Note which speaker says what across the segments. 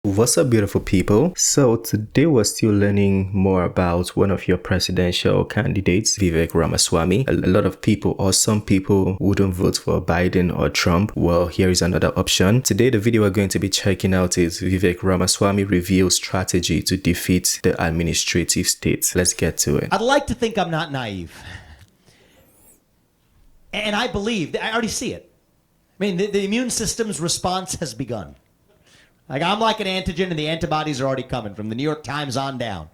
Speaker 1: What's up, beautiful people? So today we're still learning more about one of your presidential candidates, Vivek Ramaswamy. A lot of people, or some people, wouldn't vote for Biden or Trump. Well, here is another option. Today the video we're going to be checking out is Vivek Ramaswamy reveals strategy to defeat the administrative state. Let's get to it.
Speaker 2: I'd like to think I'm not naive. And I believe, I already see it. I mean, the immune system's response has begun. Like, I'm like an antigen, and the antibodies are already coming from the New York Times on down.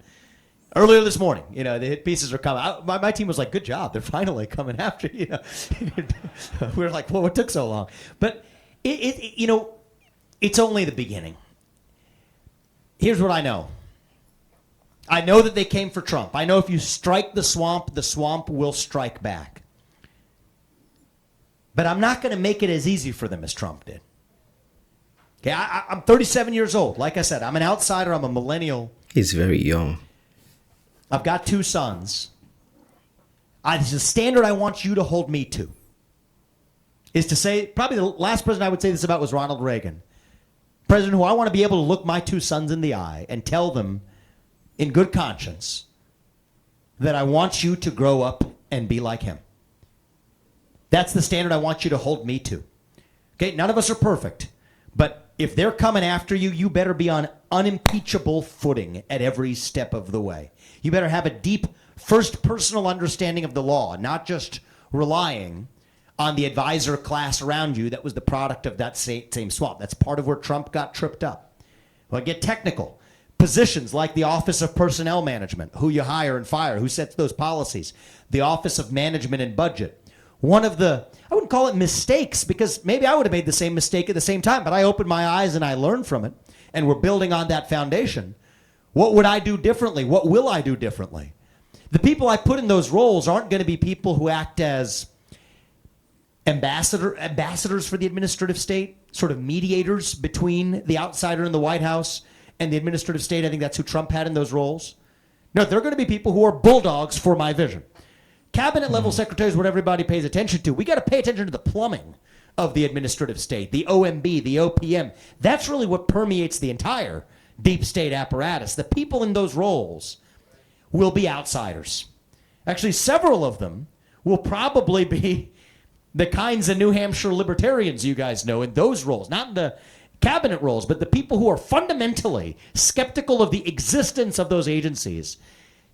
Speaker 2: Earlier this morning, the hit pieces are coming. My team was like, good job. They're finally coming after you. We were like, well, what took so long? But, it's only the beginning. Here's what I know. I know that they came for Trump. I know if you strike the swamp will strike back. But I'm not going to make it as easy for them as Trump did. Okay, I'm 37 years old. Like I said, I'm an outsider. I'm a millennial.
Speaker 1: He's very young.
Speaker 2: I've got two sons. It's a standard I want you to hold me to. Is to say, probably the last president I would say this about was Ronald Reagan. President who I want to be able to look my two sons in the eye and tell them in good conscience that I want you to grow up and be like him. That's the standard I want you to hold me to. Okay, none of us are perfect. But if they're coming after you, you better be on unimpeachable footing at every step of the way. You better have a deep first personal understanding of the law, not just relying on the advisor class around you that was the product of that same swamp. That's part of where Trump got tripped up. Well, get technical. Positions like the Office of Personnel Management, who you hire and fire, who sets those policies, the Office of Management and Budget. One of the, I wouldn't call it mistakes, because maybe I would have made the same mistake at the same time, but I opened my eyes and I learned from it, and we're building on that foundation. What would I do differently? What will I do differently? The people I put in those roles aren't going to be people who act as ambassadors for the administrative state, sort of mediators between the outsider in the White House and the administrative state. I think that's who Trump had in those roles. No, they're going to be people who are bulldogs for my vision. Cabinet level secretaries, what everybody pays attention to. We got to pay attention to the plumbing of the administrative state, the OMB, the OPM. That's really what permeates the entire deep state apparatus. The people in those roles will be outsiders. Actually, several of them will probably be the kinds of New Hampshire libertarians you guys know in those roles, not in the cabinet roles, but the people who are fundamentally skeptical of the existence of those agencies.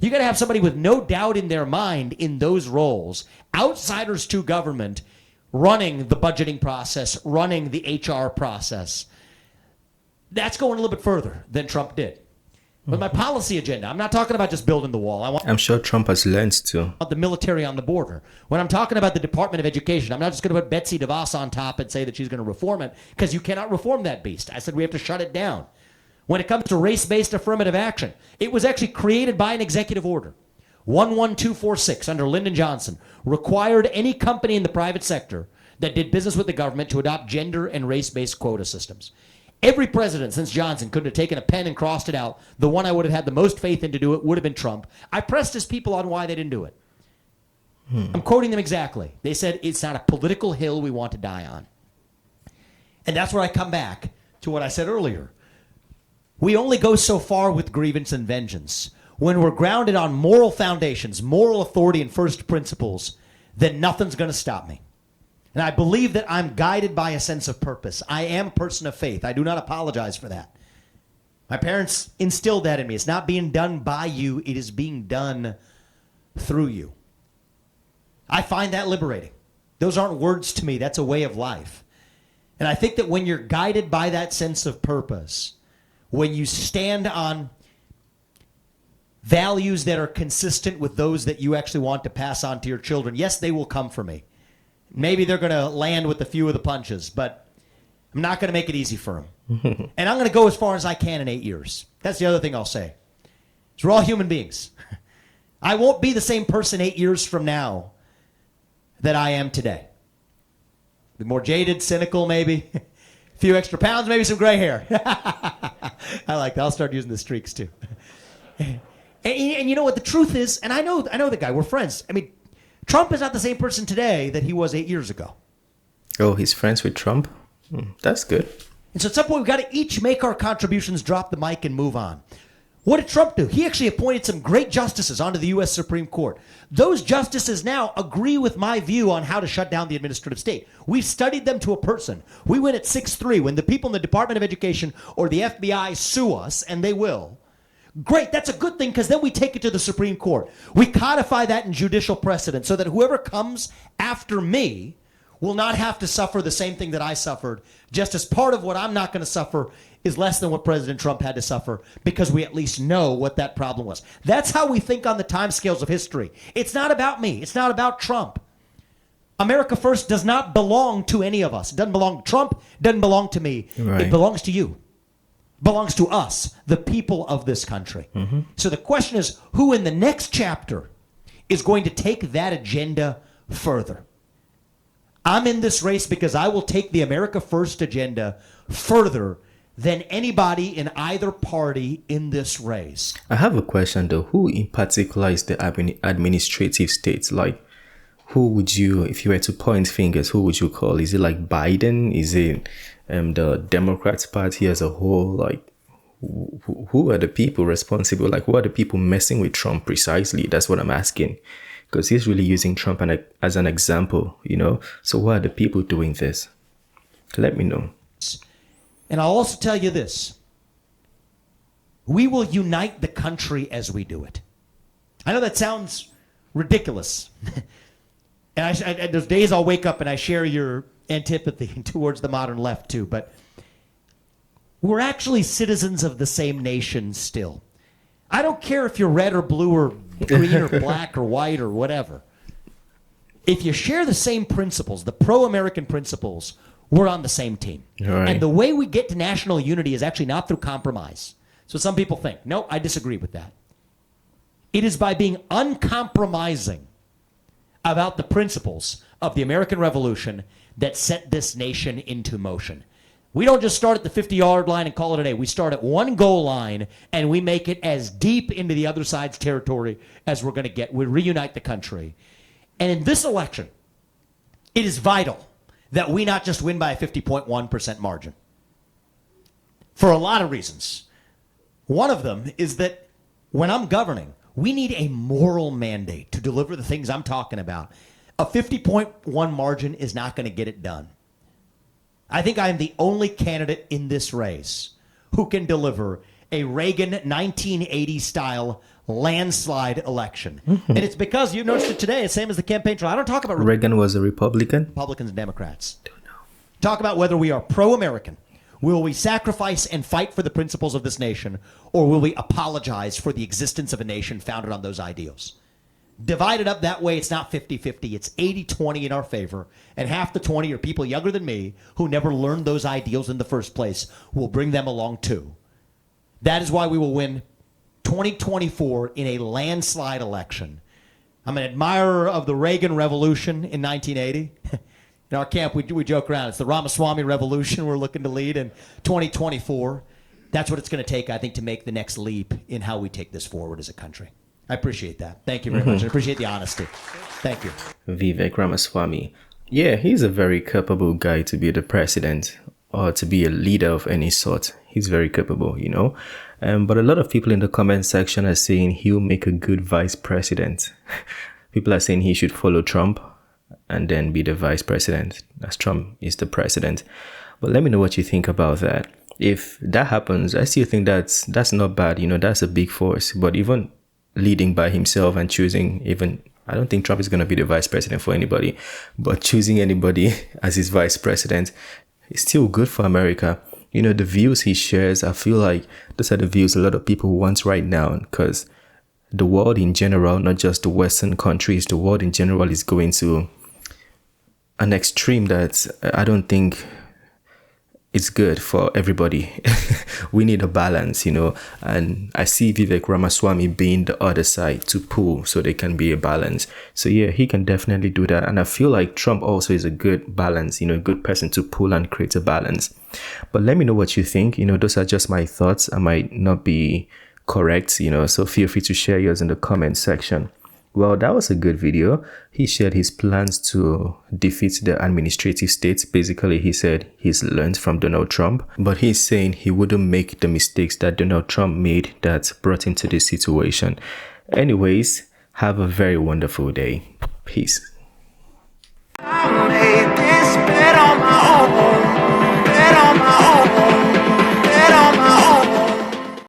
Speaker 2: You got to have somebody with no doubt in their mind in those roles, outsiders to government, running the budgeting process, running the HR process. That's going a little bit further than Trump did. But my policy agenda, I'm not talking about just building the wall.
Speaker 1: I'm sure Trump has learned to.
Speaker 2: The military on the border. When I'm talking about the Department of Education, I'm not just going to put Betsy DeVos on top and say that she's going to reform it, because you cannot reform that beast. I said we have to shut it down. When it comes to race-based affirmative action, it was actually created by an executive order. 11246 under Lyndon Johnson required any company in the private sector that did business with the government to adopt gender and race-based quota systems. Every president since Johnson could have taken a pen and crossed it out. The one I would have had the most faith in to do it would have been Trump. I pressed his people on why they didn't do it. I'm quoting them exactly. They said, it's not a political hill we want to die on. And that's where I come back to what I said earlier. We only go so far with grievance and vengeance. When we're grounded on moral foundations, moral authority, and first principles, then nothing's going to stop me. And I believe that I'm guided by a sense of purpose. I am a person of faith. I do not apologize for that. My parents instilled that in me. It's not being done by you. It is being done through you. I find that liberating. Those aren't words to me. That's a way of life. And I think that when you're guided by that sense of purpose, when you stand on values that are consistent with those that you actually want to pass on to your children, yes, they will come for me. Maybe they're going to land with a few of the punches, but I'm not going to make it easy for them. And I'm going to go as far as I can in 8 years. That's the other thing I'll say. Is we're all human beings. I won't be the same person 8 years from now that I am today. Be more jaded, cynical maybe. A few extra pounds, maybe some gray hair. I like that. I'll start using the streaks too. And you know what the truth is, and I know the guy, we're friends. I mean, Trump is not the same person today that he was 8 years ago.
Speaker 1: Oh, he's friends with Trump? That's good.
Speaker 2: And so at some point, we've got to each make our contributions, drop the mic, and move on. What did Trump do? He actually appointed some great justices onto the U.S. Supreme Court. Those justices now agree with my view on how to shut down the administrative state. We've studied them to a person. We win at 6-3. When the people in the Department of Education or the FBI sue us, and they will, great, that's a good thing, because then we take it to the Supreme Court. We codify that in judicial precedent so that whoever comes after me will not have to suffer the same thing that I suffered, just as part of what I'm not going to suffer is less than what President Trump had to suffer, because we at least know what that problem was. That's how we think on the timescales of history. It's not about me. It's not about Trump. America First does not belong to any of us. It doesn't belong to Trump. It doesn't belong to me.
Speaker 1: Right.
Speaker 2: It belongs to you. It belongs to us, the people of this country. Mm-hmm. So the question is, who in the next chapter is going to take that agenda further? I'm in this race because I will take the America First agenda further than anybody in either party in this race.
Speaker 1: I have a question though. Who in particular is the administrative state? Like, who would you, if you were to point fingers, who would you call? Is it like Biden? Is it the Democrats Party as a whole? Like, who are the people responsible? Like, who are the people messing with Trump precisely? That's what I'm asking. Because he's really using Trump as an example, you know? So who are the people doing this? Let me know.
Speaker 2: And I'll also tell you this. We will unite the country as we do it. I know that sounds ridiculous. And there's days I'll wake up and I share your antipathy towards the modern left too. But we're actually citizens of the same nation still. I don't care if you're red or blue or green or black or white or whatever. If you share the same principles, the pro-American principles, we're on the same team.
Speaker 1: Right.
Speaker 2: And the way we get to national unity is actually not through compromise. So some people think, no, I disagree with that. It is by being uncompromising about the principles of the American Revolution that set this nation into motion. We don't just start at the 50-yard line and call it a day. We start at one goal line, and we make it as deep into the other side's territory as we're going to get. We reunite the country. And in this election, it is vital that we not just win by a 50.1% margin. For a lot of reasons. One of them is that when I'm governing, we need a moral mandate to deliver the things I'm talking about. A 50.1 margin is not going to get it done. I think I am the only candidate in this race who can deliver a Reagan 1980-style landslide election. Mm-hmm. And it's because, you noticed it today, it's the same as the campaign trail. I don't talk about
Speaker 1: Reagan was a Republican?
Speaker 2: Republicans and Democrats. Don't know. Talk about whether we are pro-American. Will we sacrifice and fight for the principles of this nation, or will we apologize for the existence of a nation founded on those ideals? Divided up that way, it's not 50-50. It's 80-20 in our favor. And half the 20 are people younger than me who never learned those ideals in the first place. We'll bring them along too. That is why we will win 2024 in a landslide election. I'm an admirer of the Reagan Revolution in 1980. In our camp, we joke around. It's the Ramaswamy Revolution we're looking to lead in 2024. That's what it's going to take, I think, to make the next leap in how we take this forward as a country. I appreciate that. Thank you very much. I appreciate the honesty. Thank you.
Speaker 1: Vivek Ramaswamy. Yeah, he's a very capable guy to be the president or to be a leader of any sort. He's very capable, you know. But a lot of people in the comment section are saying he'll make a good vice president. People are saying he should follow Trump and then be the vice president, as Trump is the president. But let me know what you think about that. If that happens, I still think that's not bad. You know, that's a big force. But even leading by himself and choosing I don't think Trump is going to be the vice president for anybody, but choosing anybody as his vice president is still good for America. You know, the views he shares, I feel like those are the views a lot of people want right now, because the world in general, not just the Western countries, the world in general is going to an extreme that I don't think it's good for everybody. We need a balance, you know, and I see Vivek Ramaswamy being the other side to pull so there can be a balance. So yeah, he can definitely do that. And I feel like Trump also is a good balance, you know, a good person to pull and create a balance. But let me know what you think. You know, those are just my thoughts. I might not be correct, you know, so feel free to share yours in the comment section. Well, that was a good video. He shared his plans to defeat the administrative state. Basically, he said he's learned from Donald Trump, but he's saying he wouldn't make the mistakes that Donald Trump made that brought him to this situation. Anyways, have a very wonderful day. Peace. I made this bed on my own.